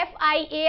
FIA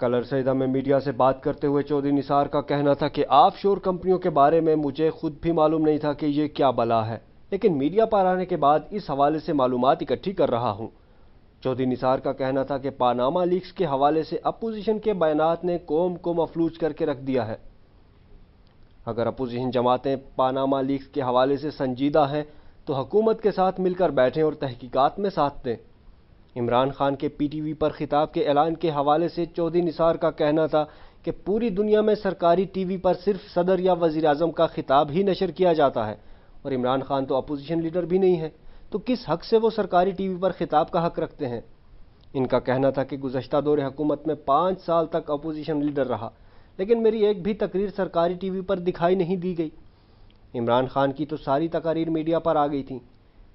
کل سیدہ میں media سے بات کرتے ہوئے چودھری نثار کا کہنا تھا کہ آف شور کمپنیوں کے بارے میں مجھے خود بھی معلوم نہیں تھا کہ یہ کیا بلا ہے، لیکن میڈیا پر آنے کے بعد اس حوالے سے معلومات اکٹھی کر رہا ہوں۔ چودھری نثار کا کہنا تھا کہ پاناما لیکس کے حوالے سے اپوزیشن کے بیانات نے قوم کو مفلوج کر کے رکھ دیا ہے۔ اگر اپوزیشن جماعتیں پاناما لیکس کے حوالے سے سنجیدہ ہیں تو حکومت کے ساتھ مل کر بیٹھیں اور تحقیقات میں ساتھ دیں۔ عمران خان کے پی ٹی وی پر خطاب کے اعلان کے حوالے سے چودھری نثار کا کہنا تھا کہ پوری دنیا میں سرکاری ٹی وی پر صرف صدر یا وزیر اعظم کا خطاب ہی نشر کیا جاتا ہے، اور عمران خان تو اپوزیشن لیڈر بھی نہیں ہے، تو کس حق سے وہ سرکاری ٹی وی پر خطاب کا حق رکھتے ہیں؟ ان کا کہنا تھا کہ گزشتہ دور حکومت میں 5 سال تک اپوزیشن لیڈر رہا، لیکن میری ایک بھی تقریر سرکاری ٹی وی پر دکھائی نہیں دی گئی۔ عمران خان کی تو ساری تقاریر میڈیا پر آ گئی تھیں۔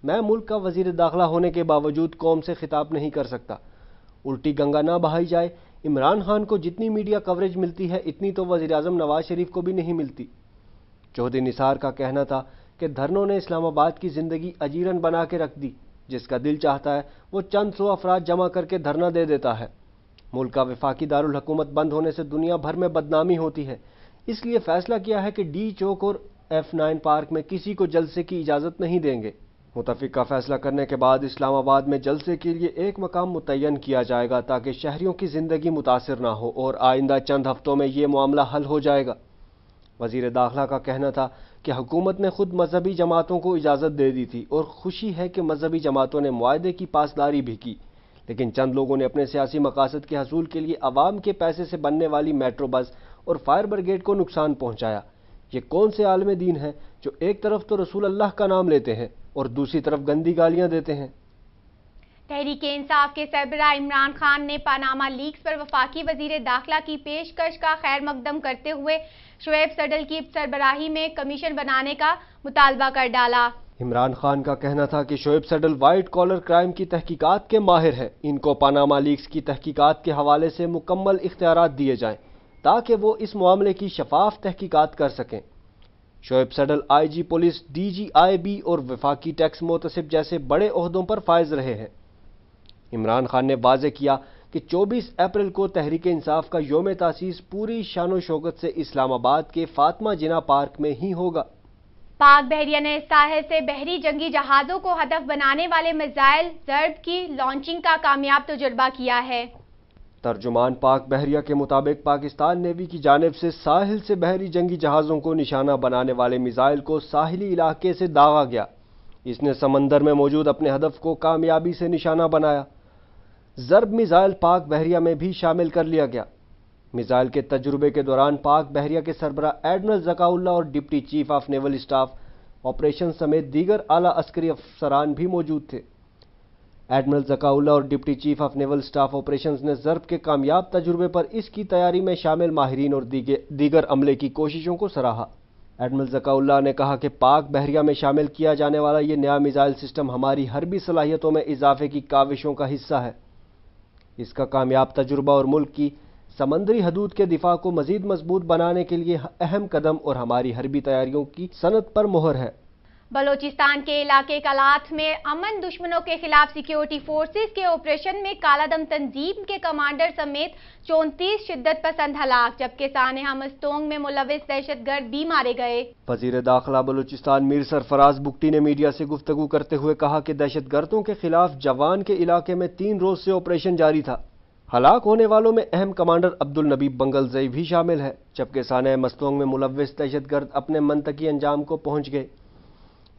میں ملک کا وزیر داخلہ ہونے کے باوجود قوم سے خطاب نہیں کر سکتا۔ الٹی گنگا نہ بہائی جائے، عمران خان کو جتنی میڈیا کوریج ملتی ہے اتنی تو وزیر اعظم نواز شریف کو بھی نہیں ملتی۔ چودھری نثار کا کہنا تھا کہ دھرنوں نے اسلام آباد کی زندگی اجیرن بنا کے رکھ دی، جس کا دل چاہتا ہے وہ چند سو افراد جمع کر کے دھرنا دے دیتا ہے۔ ملک کا وفاقی دارالحکومت بند ہونے سے دنیا بھر میں بدنامی ہوتی ہے، اس لیے فیصلہ کیا ہے کہ ڈی چوک اور F9 پارک میں کسی کو جلسے کی اجازت نہیں دیں گے۔ متفق کا فیصلہ کرنے کے بعد اسلام آباد میں جلسے کے لیے ایک مقام متعین کیا جائے گا تاکہ شہریوں کی زندگی متاثر نہ ہو، اور آئندہ چند ہفتوں میں یہ معاملہ حل ہو جائے گا۔ وزیر داخلہ کا کہنا تھا کہ حکومت نے خود مذہبی جماعتوں کو اجازت دے دی تھی، اور خوشی ہے کہ مذہبی جماعتوں نے معاہدے کی پاسداری بھی کی، لیکن چند لوگوں نے اپنے سیاسی مقاصد کے حصول کے لیے عوام کے پیسے سے بننے والی میٹرو بس اور فائر بریگیڈ کو نقصان پہنچایا۔ یہ کون سے عالم دین ہیں جو ایک طرف تو رسول اللہ کا نام لیتے ہیں اور دوسری طرف گندی گالیاں دیتے ہیں؟ تحریک انصاف کے سربراہ عمران خان نے پاناما لیکس پر وفاقی وزیر داخلہ کی پیشکش کا خیر مقدم کرتے ہوئے شعیب صڈل کی سربراہی میں کمیشن بنانے کا مطالبہ کر ڈالا۔ عمران خان کا کہنا تھا کہ شعیب صڈل وائٹ کالر کرائم کی تحقیقات کے ماہر ہیں، ان کو پاناما لیکس کی تحقیقات کے حوالے سے مکمل اختیارات دیے جائیں تاکہ وہ اس معاملے کی شفاف تحقیقات کر سکیں۔ Shoaib Suddle I G police, D G I B اور وفاقی ٹیکس محتسب جیسے بڑے عہدوں پر فائز رہے ہیں۔ عمران خان نے واضح کیا کہ 24 اپریل کو تحریک انصاف کا یوم تاسیس پوری شان و شوکت سے اسلام آباد کے فاطمہ جناح پارک میں ہی ہوگا۔ پاک بحریہ نے ساحل سے بحری جنگی جہازوں کو ہدف بنانے والے میزائل ضرب کی لانچنگ کا کامیاب تجربہ کیا ہے۔ ترجمان پاک بحریہ کے مطابق پاکستان نیوی کی جانب سے ساحل سے بحری جنگی جہازوں کو نشانہ بنانے والے میزائل کو ساحلی علاقے سے داغا گیا۔ اس نے سمندر میں موجود اپنے ہدف کو کامیابی سے نشانہ بنایا۔ ضرب میزائل پاک بحریہ میں بھی شامل کر لیا گیا۔ میزائل کے تجربے کے دوران پاک بحریہ کے سربراہ ایڈمرل ذکاء اللہ اور deputy chief of naval staff operation سمیت دیگر اعلیٰ عسکری افسران بھی موجود تھے۔ ایڈمرل ذکاء اللہ اور deputy chief of naval staff operations نے ضرب کے کامیاب تجربے پر اس کی تیاری میں شامل ماہرین اور دیگر عملے کی کوششوں کو سراہا۔ ایڈمرل ذکاء اللہ نے کہا کہ پاک بحریہ میں شامل کیا جانے والا یہ نیا میزائل سسٹم ہماری حربی صلاحیتوں میں اضافے کی کاوشوں کا حصہ ہے۔ اس کا کامیاب تجربہ اور ملک کی سمندری حدود کے دفاع کو مزید مضبوط بنانے کے لیے اہم قدم اور ہماری حربی تیاریوں کی صنعت پر مہر ہے۔ بلوچستان کے علاقے کلات میں امن دشمنوں کے خلاف سیکیورٹی فورسز کے آپریشن میں کالا دم تنظیم کے کمانڈر سمیت 34 شدت پسند ہلاک، جبکہ سانحہ مستونگ میں ملوث دہشت گرد بھی مارے گئے۔ وزیر داخلہ بلوچستان میر سرفراز بگٹی نے میڈیا سے گفتگو کرتے ہوئے کہا کہ دہشت گردوں کے خلاف جوان کے علاقے میں 3 روز سے آپریشن جاری تھا۔ ہلاک ہونے والوں میں اہم کمانڈر عبدالنبی بنگلزئی بھی شامل ہے، جبکہ سانحہ مستونگ میں ملوث دہشت گرد اپنے منطقی انجام کو پہنچ گئے۔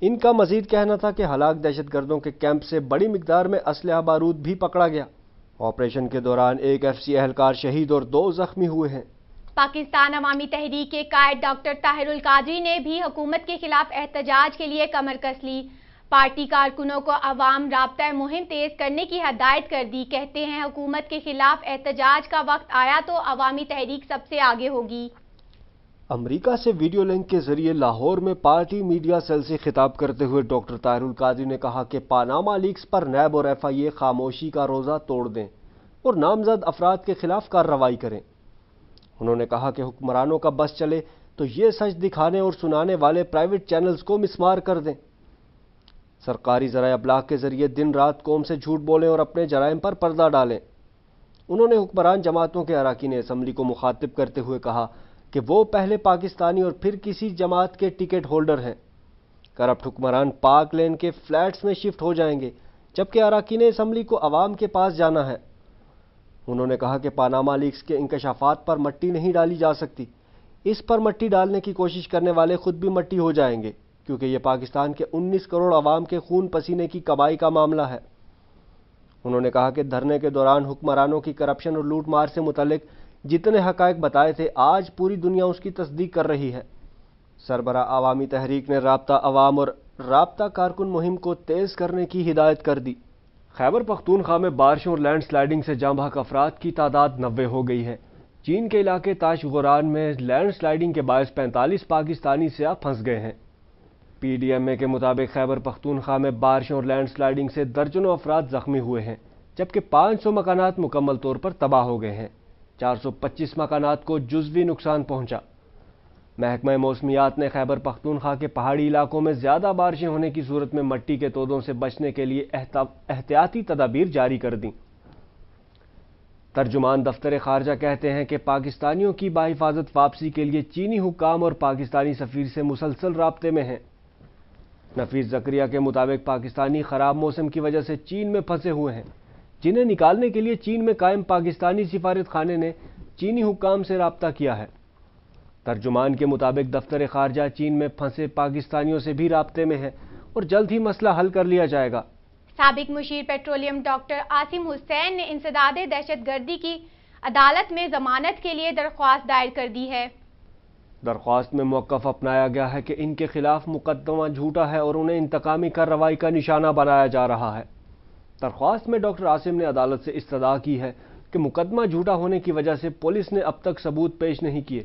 ان کا مزید کہنا تھا کہ ہلاک دہشت گردوں کے کیمپ سے بڑی مقدار میں اسلحہ بارود بھی پکڑا گیا۔ آپریشن کے دوران ایک ایف سی اہلکار شہید اور 2 زخمی ہوئے ہیں۔ پاکستان عوامی تحریک کے قائد ڈاکٹر طاہر القادری نے بھی حکومت کے خلاف احتجاج کے لیے کمر کس لی۔ پارٹی کارکنوں کو عوام رابطہ مہم تیز کرنے کی ہدایت کر دی۔ کہتے ہیں حکومت کے خلاف احتجاج کا وقت آیا تو عوامی تحریک سب سے آگے ہوگی۔ امریکہ سے ویڈیو لنک کے ذریعے لاہور میں پارٹی میڈیا سیل سے خطاب کرتے ہوئے ڈاکٹر طاہر القادری نے کہا کہ پاناما لیکس پر نیب اور ایف آئی اے خاموشی کا روزہ توڑ دیں اور نامزد افراد کے خلاف کارروائی کریں۔ انہوں نے کہا کہ حکمرانوں کا بس چلے تو یہ سچ دکھانے اور سنانے والے پرائیویٹ چینلز کو مسمار کر دیں۔ سرکاری ذرائع ابلاغ کے ذریعے دن رات قوم سے جھوٹ بولیں اور اپنے جرائم پر پردہ ڈالیں۔ انہوں نے حکمران جماعتوں کے اراکین اسمبلی کو مخاطب کرتے ہوئے کہا کہ وہ پہلے پاکستانی اور پھر کسی جماعت کے ٹکٹ ہولڈر ہیں۔ کرپٹ حکمران پاک لین کے فلیٹس میں شفٹ ہو جائیں گے، جبکہ اراکین اسمبلی کو عوام کے پاس جانا ہے۔ انہوں نے کہا کہ پاناما لیکس کے انکشافات پر مٹی نہیں ڈالی جا سکتی، اس پر مٹی ڈالنے کی کوشش کرنے والے خود بھی مٹی ہو جائیں گے، کیونکہ یہ پاکستان کے 19 کروڑ عوام کے خون پسینے کی کمائی کا معاملہ ہے۔ انہوں نے کہا کہ دھرنے کے دوران حکمرانوں کی کرپشن اور لوٹ مار سے متعلق جتنے حقائق بتائے تھے، آج پوری دنیا اس کی تصدیق کر رہی ہے۔ سربراہ عوامی تحریک نے رابطہ عوام اور رابطہ کارکن مہم کو تیز کرنے کی ہدایت کر دی۔ خیبر پختونخوا میں بارشوں اور لینڈ سلائیڈنگ سے جاں بحق افراد کی تعداد 90 ہو گئی ہے۔ چین کے علاقے تاش غوران میں لینڈ سلائیڈنگ کے باعث 45 پاکستانی سیاح پھنس گئے ہیں۔ پی ڈی ایم اے کے مطابق خیبر پختونخوا میں بارشوں اور لینڈ سلائیڈنگ سے درجنوں افراد زخمی ہوئے ہیں، جبکہ 500 مکانات مکمل طور پر تباہ ہو گئے ہیں۔ 425 مکانات کو جزوی نقصان پہنچا۔ محکمہ موسمیات نے خیبر پختونخوا کے پہاڑی علاقوں میں زیادہ بارشیں ہونے کی صورت میں مٹی کے تودوں سے بچنے کے لیے احتیاطی تدابیر جاری کر دیں۔ ترجمان دفتر خارجہ کہتے ہیں کہ پاکستانیوں کی بحفاظت واپسی کے لیے چینی حکام اور پاکستانی سفیر سے مسلسل رابطے میں ہیں۔ نفیس زکریا کے مطابق پاکستانی خراب موسم کی وجہ سے چین میں پھنسے ہوئے ہیں، جنہیں نکالنے کے لیے چین میں قائم پاکستانی سفارت خانے نے چینی حکام سے رابطہ کیا ہے۔ ترجمان کے مطابق دفتر خارجہ چین میں پھنسے پاکستانیوں سے بھی رابطے میں ہے اور جلد ہی مسئلہ حل کر لیا جائے گا۔ سابق مشیر پیٹرولیم ڈاکٹر عاصم حسین نے انسداد دہشت گردی کی عدالت میں ضمانت کے لیے درخواست دائر کر دی ہے۔ درخواست میں موقف اپنایا گیا ہے کہ ان کے خلاف مقدمہ جھوٹا ہے اور انہیں انتقامی کارروائی کا نشانہ بنایا جا رہا ہے۔ درخواست میں ڈاکٹر عاصم نے عدالت سے استدعا کی ہے کہ مقدمہ جھوٹا ہونے کی وجہ سے پولیس نے اب تک ثبوت پیش نہیں کیے۔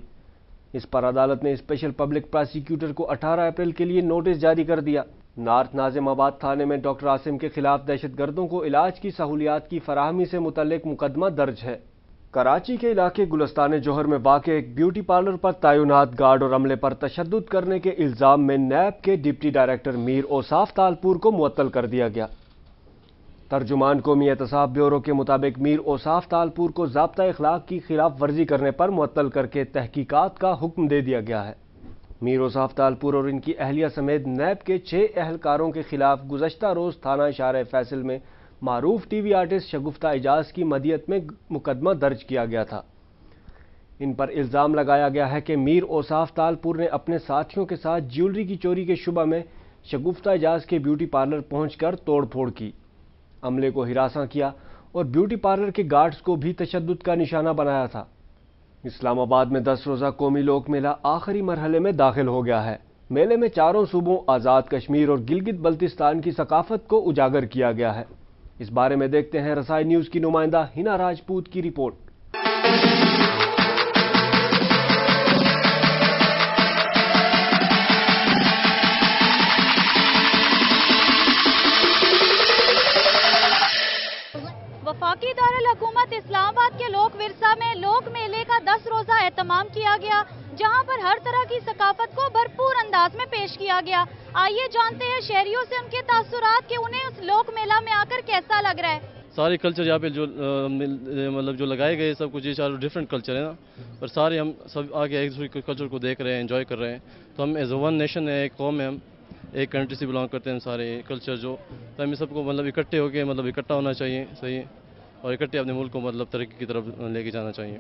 اس پر عدالت نے اسپیشل پبلک پراسیکیوٹر کو 18 اپریل کے لیے نوٹس جاری کر دیا۔ نارتھ ناظم آباد تھانے میں ڈاکٹر عاصم کے خلاف دہشت گردوں کو علاج کی سہولیات کی فراہمی سے متعلق مقدمہ درج ہے۔ کراچی کے علاقے گلستان جوہر میں واقع ایک بیوٹی پارلر پر تعینات گارڈ اور عملے پر تشدد کرنے کے الزام میں نیب کے ڈپٹی ڈائریکٹر میر اوصاف تالپور کو معطل کر دیا گیا۔ ترجمان قومی احتساب بیورو کے مطابق میر اوصاف تالپور کو ضابطہ اخلاق کی خلاف ورزی کرنے پر معطل کر کے تحقیقات کا حکم دے دیا گیا ہے۔ میر اوصاف تالپور اور ان کی اہلیہ سمیت نیب کے 6 اہلکاروں کے خلاف گزشتہ روز تھانہ اشارہ فیصل میں معروف ٹی وی آرٹسٹ شگفتہ اعجاز کی مدیت میں مقدمہ درج کیا گیا تھا۔ ان پر الزام لگایا گیا ہے کہ میر اوصاف تالپور نے اپنے ساتھیوں کے ساتھ جیولری کی چوری کے شبہ میں شگفتہ اعجاز کے بیوٹی پارلر پہنچ کر توڑ پھوڑ کی، عملے کو ہراساں کیا اور بیوٹی پارلر کے گارڈز کو بھی تشدد کا نشانہ بنایا تھا۔ اسلام آباد میں 10 روزہ قومی لوک میلہ آخری مرحلے میں داخل ہو گیا ہے۔ میلے میں چاروں صوبوں آزاد کشمیر اور گلگت بلتستان کی ثقافت کو اجاگر کیا گیا ہے۔ اس بارے میں دیکھتے ہیں رسائی نیوز کی نمائندہ ہنا راجپوت کی رپورٹ۔ وفاقی دارالحکومت اسلام آباد کے لوک ورثہ میں لوک میلے کا 10 روزہ اہتمام کیا گیا، جہاں پر ہر طرح کی ثقافت کو بھرپور انداز میں پیش کیا گیا۔ آئیے جانتے ہیں شہریوں سے ان کے تاثرات کہ انہیں اس لوک میلہ میں آ کر کیسا لگ رہا ہے۔ سارے کلچر یہاں پہ جو مطلب جو لگائے گئے سب کچھ یہ چاروں ڈفرینٹ کلچر ہیں نا، اور سارے ہم سب آگے ایک دوسرے کلچر کو دیکھ رہے ہیں، انجوائے کر رہے ہیں۔ تو ہم ایز اے ون نیشن ہے، ایک قوم ہے، ہم ایک کنٹری سے بلانگ کرتے ہیں سارے کلچر جو، تو ہمیں سب کو مطلب اکٹھے ہو کے مطلب اکٹھا ہونا چاہیے، صحیح، اور اکٹھے اپنے ملک کو مطلب ترقی کی طرف لے کے جانا چاہیے۔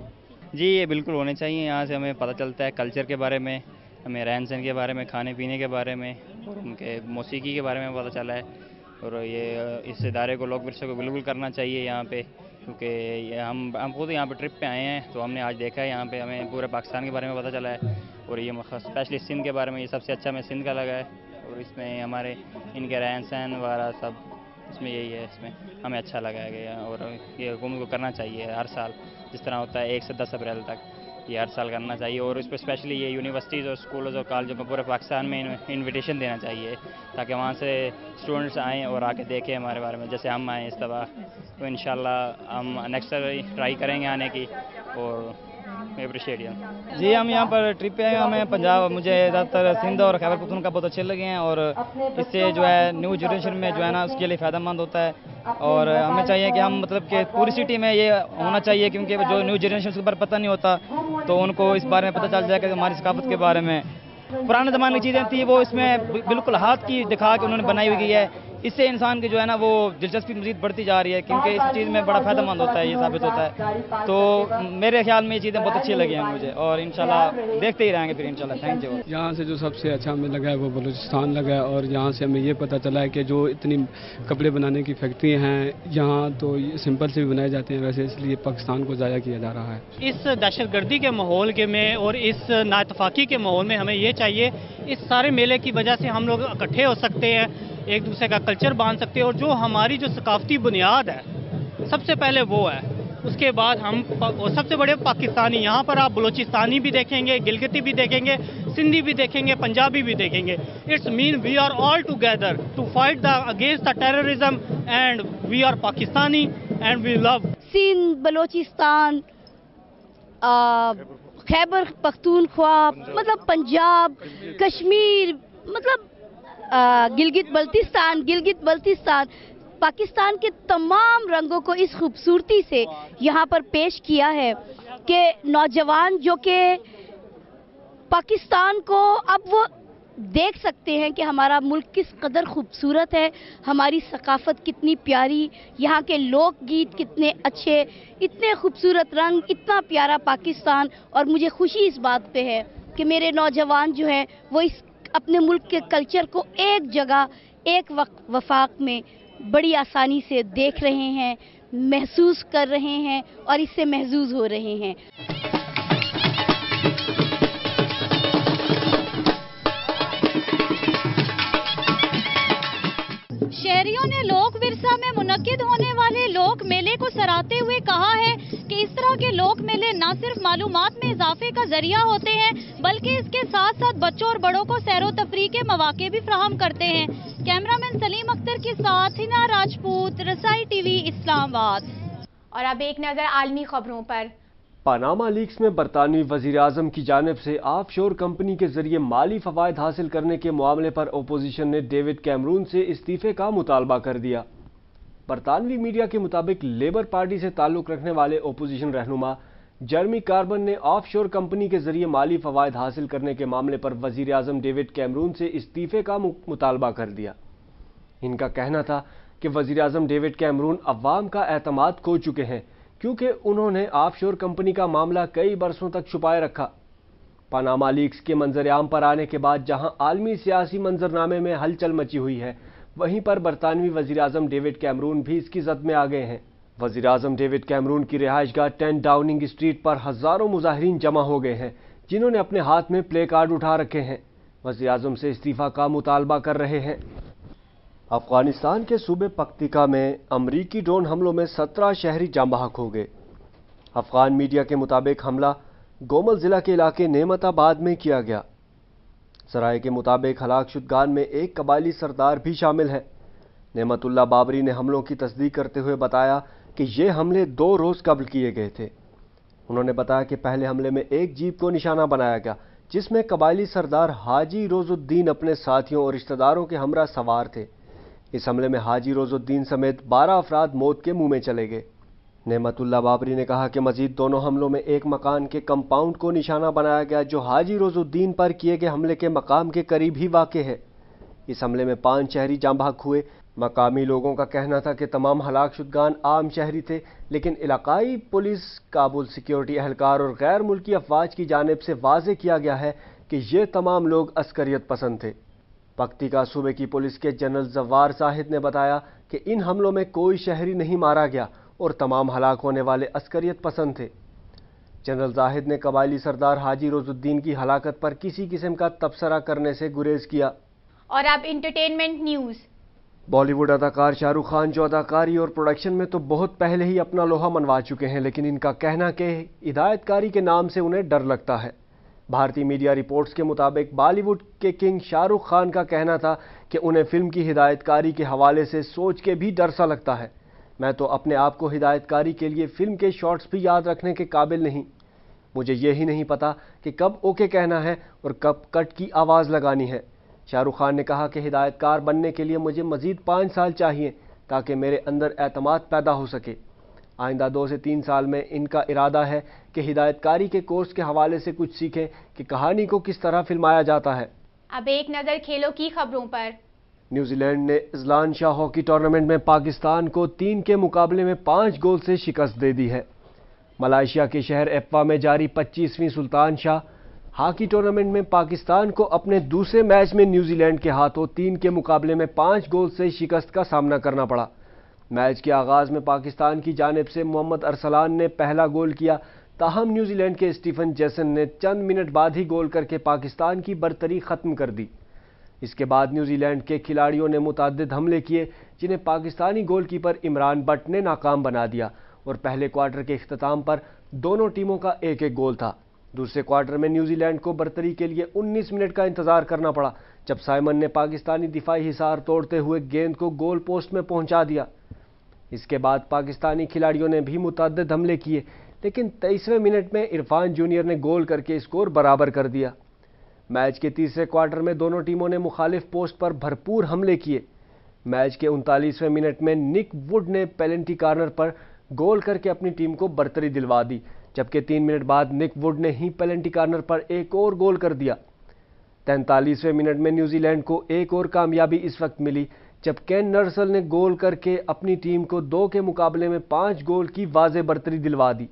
جی یہ بالکل ہونے چاہیے، یہاں سے ہمیں پتہ چلتا ہے کلچر کے بارے میں، ہمیں رہن سہن کے بارے میں، کھانے پینے کے بارے میں، اور ان کے موسیقی کے بارے میں پتہ چلا ہے، اور یہ اس ادارے کو لوک ورثہ کو بالکل کرنا چاہیے یہاں پہ، کیونکہ ہم خود یہاں پہ ٹرپ پہ آئے ہیں تو ہم نے آج دیکھا ہے یہاں پہ ہمیں پورے پاکستان کے بارے میں پتہ چلا ہے، اور یہ اسپیشلی سندھ کے بارے میں یہ سب سے اچھا ہمیں سندھ کا لگا ہے، اور اس میں ہمارے ان کے رہن سہن وغیرہ سب اس میں یہی ہے، اس میں ہمیں اچھا لگا گیا، اور یہ حکومت کو کرنا چاہیے ہر سال جس طرح ہوتا ہے 1 سے 10 اپریل تک، یہ ہر سال کرنا چاہیے، اور اس پہ اسپیشلی یہ یونیورسٹیز اور اسکولز اور کالجوں کو پورے پاکستان میں انویٹیشن دینا چاہیے تاکہ وہاں سے اسٹوڈنٹس آئیں اور آ کے دیکھیں ہمارے بارے میں، جیسے ہم آئیں اس دفعہ، تو انشاءاللہ ہم نیکسٹ ٹرائی کریں گے آنے کی، اور اپریشیٹ یہ۔ جی ہم یہاں پر ٹرپ پہ آئے ہیں، ہمیں پنجاب، مجھے زیادہ تر سندھ اور خیبر پختونخوا بہت اچھے لگے ہیں، اور اس سے جو ہے نیو جنریشن میں جو ہے نا اس کے لیے فائدہ مند ہوتا ہے، اور ہمیں چاہیے کہ ہم مطلب کہ پوری سٹی میں یہ ہونا چاہیے، کیونکہ جو نیو جنریشن کے بارے میں پتہ نہیں ہوتا تو ان کو اس بارے میں پتہ چل جائے کہ ہماری ثقافت کے بارے میں پرانے زمانے کی چیزیں تھیں وہ اس میں بالکل ہاتھ کی دکھا کے انہوں نے بنائی ہوئی ہے. اس سے انسان کی جو ہے نا وہ دلچسپی مزید بڑھتی جا رہی ہے، کیونکہ اس چیز میں بڑا فائدہ مند ہوتا ہے، یہ ثابت ہوتا ہے. تو میرے خیال میں یہ چیزیں بہت اچھی لگی ہیں مجھے، اور انشاءاللہ دیکھتے ہی رہیں گے پھر انشاءاللہ. Thank you. یہاں سے جو سب سے اچھا ہمیں لگا ہے وہ بلوچستان لگا ہے، اور یہاں سے ہمیں یہ پتہ چلا ہے کہ جو اتنی کپڑے بنانے کی فیکٹری ہیں یہاں تو سمپل سے بھی بنائے جاتے ہیں ویسے، اس لیے پاکستان کو ضائع کیا جا رہا ہے. اس دہشت گردی کے ماحول کے میں اور اس نااتفاقی کے ماحول میں ہمیں یہ چاہیے، اس سارے میلے کی وجہ سے ہم لوگ اکٹھے ہو سکتے ہیں، ایک دوسرے کا کلچر باندھ سکتے ہیں، اور جو ہماری جو ثقافتی بنیاد ہے سب سے پہلے وہ ہے. اس کے بعد ہم سب سے بڑے پاکستانی، یہاں پر آپ بلوچستانی بھی دیکھیں گے، گلگتی بھی دیکھیں گے، سندھی بھی دیکھیں گے، پنجابی بھی دیکھیں گے. It's mean we are all together to fight against the terrorism and we are Pakistani and we love. Sindh, Balochistan, Khyber Pakhtunkhwa, مطلب پنجاب، کشمیر، مطلب گلگت بلتستان، پاکستان کے تمام رنگوں کو اس خوبصورتی سے یہاں پر پیش کیا ہے کہ نوجوان جو کہ پاکستان کو اب وہ دیکھ سکتے ہیں کہ ہمارا ملک کس قدر خوبصورت ہے، ہماری ثقافت کتنی پیاری، یہاں کے لوک گیت کتنے اچھے، اتنے خوبصورت رنگ، اتنا پیارا پاکستان. اور مجھے خوشی اس بات پہ ہے کہ میرے نوجوان جو ہیں وہ اس اپنے ملک کے کلچر کو ایک جگہ ایک وفاق میں بڑی آسانی سے دیکھ رہے ہیں، محسوس کر رہے ہیں اور اس سے محظوظ ہو رہے ہیں. شہریوں نے لوک ورثہ میں منعقد ہونے والے لوک میلے کو سراہتے ہوئے کہا ہے کہ اس طرح کے لوک میلے نہ صرف معلومات میں اضافے کا ذریعہ ہوتے ہیں بلکہ اس کے ساتھ ساتھ بچوں اور بڑوں کو سیر و تفریح کے مواقع بھی فراہم کرتے ہیں. کیمرامین سلیم اختر کے ساتھ ہنا راجپوت، رسائی ٹی وی، اسلام آباد. اور اب ایک نظر عالمی خبروں پر. پاناما لیکس میں برطانوی وزیراعظم کی جانب سے آف شور کمپنی کے ذریعے مالی فوائد حاصل کرنے کے معاملے پر اپوزیشن نے ڈیوڈ کیمرون سے استعفے کا مطالبہ کر دیا. برطانوی میڈیا کے مطابق لیبر پارٹی سے تعلق رکھنے والے اپوزیشن رہنما جرمی کاربن نے آف شور کمپنی کے ذریعے مالی فوائد حاصل کرنے کے معاملے پر وزیراعظم ڈیوڈ کیمرون سے استعفے کا مطالبہ کر دیا. ان کا کہنا تھا کہ وزیراعظم ڈیوڈ کیمرون عوام کا اعتماد کھو چکے ہیں کیونکہ انہوں نے آف شور کمپنی کا معاملہ کئی برسوں تک چھپائے رکھا. پاناما لیکس کے منظر عام پر آنے کے بعد جہاں عالمی سیاسی منظرنامے میں ہلچل مچی ہوئی ہے، وہیں پر برطانوی وزیراعظم ڈیوڈ کیمرون بھی اس کی زد میں آ گئے ہیں. وزیراعظم ڈیوڈ کیمرون کی رہائش گاہ 10 ڈاؤننگ اسٹریٹ پر ہزاروں مظاہرین جمع ہو گئے ہیں جنہوں نے اپنے ہاتھ میں پلے کارڈ اٹھا رکھے ہیں، وزیراعظم سے استعفی کا مطالبہ کر رہے ہیں. افغانستان کے صوبے پکتیکا میں امریکی ڈرون حملوں میں 17 شہری جاں بحق ہو گئے. افغان میڈیا کے مطابق حملہ گومل ضلع کے علاقے نعمت آباد میں کیا گیا. ذرائع کے مطابق ہلاک شدگان میں ایک قبائلی سردار بھی شامل ہے. نعمت اللہ بابری نے حملوں کی تصدیق کرتے ہوئے بتایا کہ یہ حملے 2 روز قبل کیے گئے تھے. انہوں نے بتایا کہ پہلے حملے میں ایک جیپ کو نشانہ بنایا گیا جس میں قبائلی سردار حاجی روز الدین اپنے ساتھیوں اور رشتہ داروں کے ہمراہ سوار تھے. اس حملے میں حاجی روز الدین سمیت 12 افراد موت کے منہ میں چلے گئے. نعمت اللہ بابری نے کہا کہ مزید دونوں حملوں میں ایک مکان کے کمپاؤنڈ کو نشانہ بنایا گیا جو حاجی روز الدین پر کیے گئے حملے کے مقام کے قریب ہی واقع ہے. اس حملے میں 5 شہری جاں بحق ہوئے. مقامی لوگوں کا کہنا تھا کہ تمام ہلاک شدگان عام شہری تھے، لیکن علاقائی پولیس، کابل سیکیورٹی اہلکار اور غیر ملکی افواج کی جانب سے واضح کیا گیا ہے کہ یہ تمام لوگ عسکریت پسند تھے. پکتیکا صوبے کی پولیس کے جنرل زوار زاہد نے بتایا کہ ان حملوں میں کوئی شہری نہیں مارا گیا اور تمام ہلاک ہونے والے عسکریت پسند تھے. جنرل زاہد نے قبائلی سردار حاجی روز الدین کی ہلاکت پر کسی قسم کا تبصرہ کرنے سے گریز کیا. اور اب انٹرٹینمنٹ نیوز. بالی ووڈ اداکار شاہ رخ خان جو اداکاری اور پروڈکشن میں تو بہت پہلے ہی اپنا لوہا منوا چکے ہیں، لیکن ان کا کہنا کہ ہدایت کاری کے نام سے انہیں ڈر لگتا ہے. بھارتی میڈیا رپورٹس کے مطابق بالی ووڈ کے کنگ شاہ رخ خان کا کہنا تھا کہ انہیں فلم کی ہدایت کاری کے حوالے سے سوچ کے بھی ڈر سا لگتا ہے. میں تو اپنے آپ کو ہدایت کاری کے لیے فلم کے شارٹس بھی یاد رکھنے کے قابل نہیں. مجھے یہی نہیں پتا کہ کب اوکے کہنا ہے اور کب کٹ کی آواز لگانی ہے. شاہ رخ خان نے کہا کہ ہدایت کار بننے کے لیے مجھے مزید 5 سال چاہیے تاکہ میرے اندر اعتماد پیدا ہو سکے۔ آئندہ 2 سے 3 سال میں ان کا ارادہ ہے کہ ہدایت کاری کے کورس کے حوالے سے کچھ سیکھیں کہ کہانی کو کس طرح فلمایا جاتا ہے۔ اب ایک نظر کھیلوں کی خبروں پر۔ نیوزی لینڈ نے اذلان شاہ ہاکی ٹورنامنٹ میں پاکستان کو 3 کے مقابلے میں 5 گول سے شکست دے دی ہے۔ ملائیشیا کے شہر ایپا میں جاری 25ویں سلطان شاہ ہاکی ٹورنامنٹ میں پاکستان کو اپنے دوسرے میچ میں نیوزی لینڈ کے ہاتھوں 3 کے مقابلے میں 5 گول سے شکست کا سامنا کرنا پڑا۔ میچ کے آغاز میں پاکستان کی جانب سے محمد ارسلان نے پہلا گول کیا، تاہم نیوزی لینڈ کے اسٹیفن جیسن نے چند منٹ بعد ہی گول کر کے پاکستان کی برتری ختم کر دی۔ اس کے بعد نیوزی لینڈ کے کھلاڑیوں نے متعدد حملے کیے جنہیں Pakistani goal keeper Imran but نے ناکام بنا دیا، اور پہلے کوارٹر کے اختتام پر دونوں ٹیموں کا 1-1 گول تھا۔ دوسرے کوارٹر میں نیوزی لینڈ کو برتری کے لیے 19 منٹ کا انتظار کرنا پڑا، جب سائمن نے پاکستانی دفاعی حصار توڑتے ہوئے گیند کو گول پوسٹ میں پہنچا دیا۔ اس کے بعد پاکستانی کھلاڑیوں نے بھی متعدد حملے کیے، لیکن 23ویں منٹ میں عرفان جونیئر نے گول کر کے اسکور برابر کر دیا۔ میچ کے تیسرے کوارٹر میں دونوں ٹیموں نے مخالف پوسٹ پر بھرپور حملے کیے۔ میچ کے 39ویں منٹ میں نک ووڈ نے پینلٹی کارنر پر گول کر کے اپنی ٹیم کو برتری دلوا دی، جبکہ 3 منٹ بعد نک ووڈ نے ہی پینلٹی کارنر پر ایک اور گول کر دیا۔ 43ویں منٹ میں نیوزی لینڈ کو ایک اور کامیابی اس وقت ملی جب کین نرسل نے گول کر کے اپنی ٹیم کو 2 کے مقابلے میں 5 گول کی واضح برتری دلوا دی۔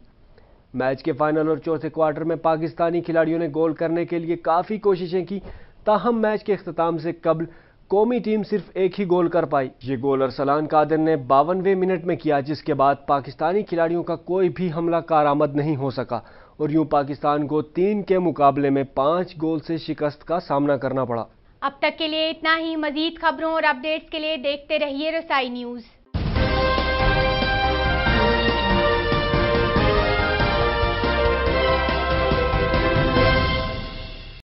میچ کے فائنل اور چوتھے کوارٹر میں پاکستانی کھلاڑیوں نے گول کرنے کے لیے کافی کوششیں کی، تاہم میچ کے اختتام سے قبل قومی ٹیم صرف ایک ہی گول کر پائی۔ یہ گول ارسلان قادر نے 52ویں منٹ میں کیا، جس کے بعد پاکستانی کھلاڑیوں کا کوئی بھی حملہ کارآمد نہیں ہو سکا، اور یوں پاکستان کو 3 کے مقابلے میں 5 گول سے شکست کا سامنا کرنا پڑا۔ اب تک کے لیے اتنا ہی۔ مزید خبروں اور اپڈیٹس کے لیے دیکھتے رہیے رسائی نیوز۔